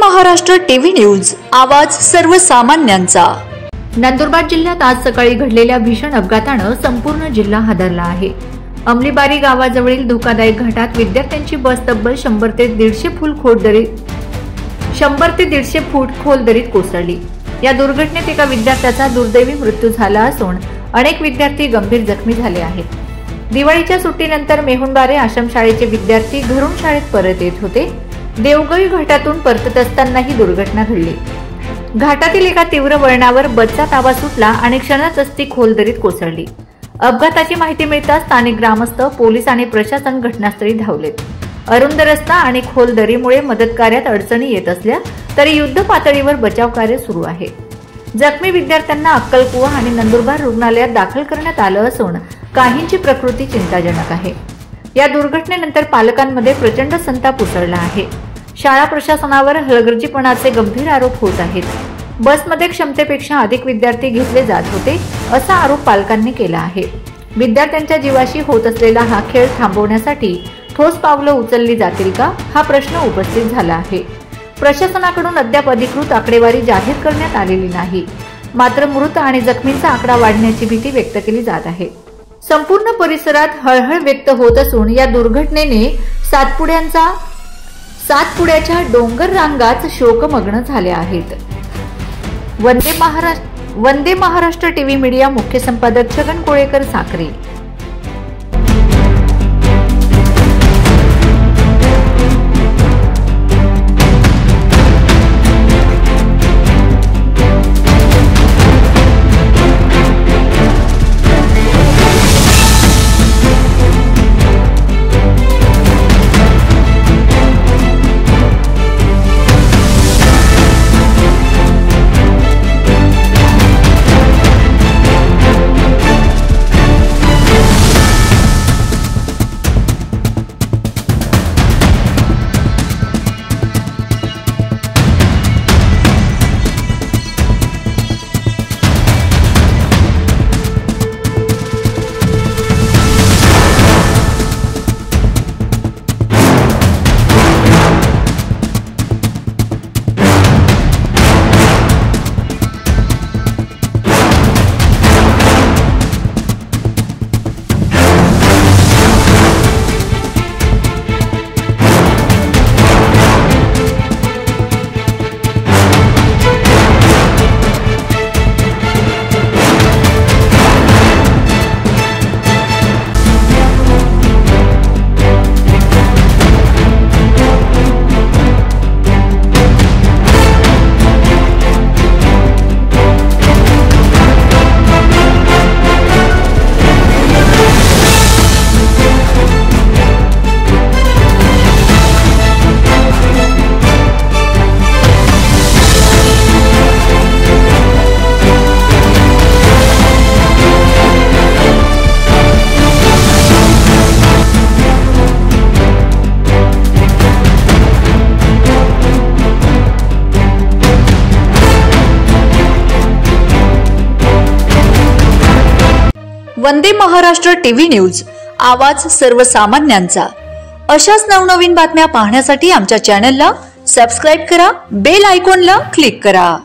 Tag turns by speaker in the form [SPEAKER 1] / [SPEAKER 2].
[SPEAKER 1] Maharashtra TV news, आवाज सर्वसामान्यांचा।
[SPEAKER 2] नंदुरबार जिल्ह्यात आज सकाळी घडलेल्या भीषण अपघाताने संपूर्ण जिल्हा हादरला आहे। अंमलीबारी गावाजवळील धोकादायक घाटात विद्यार्थ्यांची बस तब्बल 100 ते 150 फूट खोल दरीत कोसळली। या दुर्घटनेत एका विद्यार्थ्याचा दुर्दैवी मृत्यू झाला असून अनेक विद्यार्थी गंभीर जखमी झाले आहेत। दिवाळीच्या सुट्टीनंतर मेहुणबारे आश्रमशाळेचे विद्यार्थी घरून शाळेत परत येत होते। देवगई घाटातून परतत असताना ही दुर्घटना घडली। घाटातील एका तीव्र वळणावर बसचा ताबा सुटला आणि क्षणातच ती खोल दरीत कोसळली। अपघाताची माहिती मिळताच स्थानिक ग्रामस्थ, पोलीस आणि प्रशासन घटनास्थळी धावलेत। अरुंद रस्ता आणि खोल दरीमुळे मदत कार्यात अडचणी येत असल्या तरी युद्ध पातळीवर बचाव कार्य सुरू आहे। जखमी विद्यार्थ्यांना अक्कलकुवा आणि नंदुरबार रुग्णालयात दाखल करण्यात आलं असून काहींची प्रकृती चिंताजनक आहे। या दुर्घटनेनंतर पालकांमध्ये प्रचंड संताप उसळला आहे। शाळा प्रशासनावर हलगर्जीपणाचे गंभीर आरोप होत आहेत। बसमध्ये क्षमतेपेक्षा अधिक विद्यार्थी घेतले जात होते असा आरोप पालकांनी केला आहे। विद्यार्थ्यांच्या जीवाशी होत असलेला हा खेळ थांबवण्यासाठी ठोस पावलं उचलली जातील का, हा प्रश्न उपस्थित झाला आहे। प्रशासनाकडून अद्याप अधिकृत आकडेवारी जाहीर करण्यात आलेली नाही, मात्र मृत आणि जखमींचा आकडा वाढण्याची भीती व्यक्त केली जात आहे। संपूर्ण परिसरात हळहळ व्यक्त होत असून या दुर्घटनेने सातपुड्याच्या डोंगर रांगाच शोकमग्न झाल्या आहेत। वंदे महाराष्ट्र टीव्ही मीडिया मुख्य संपादक छगन कोळेकर, साक्री।
[SPEAKER 1] वंदे महाराष्ट्र टीव्ही न्यूज, आवाज सर्वसामान्यांचा। अशाच नवनवीन बातम्या पाहण्यासाठी आमच्या चॅनलला सबस्क्राइब करा, बेल आयकॉनला क्लिक करा।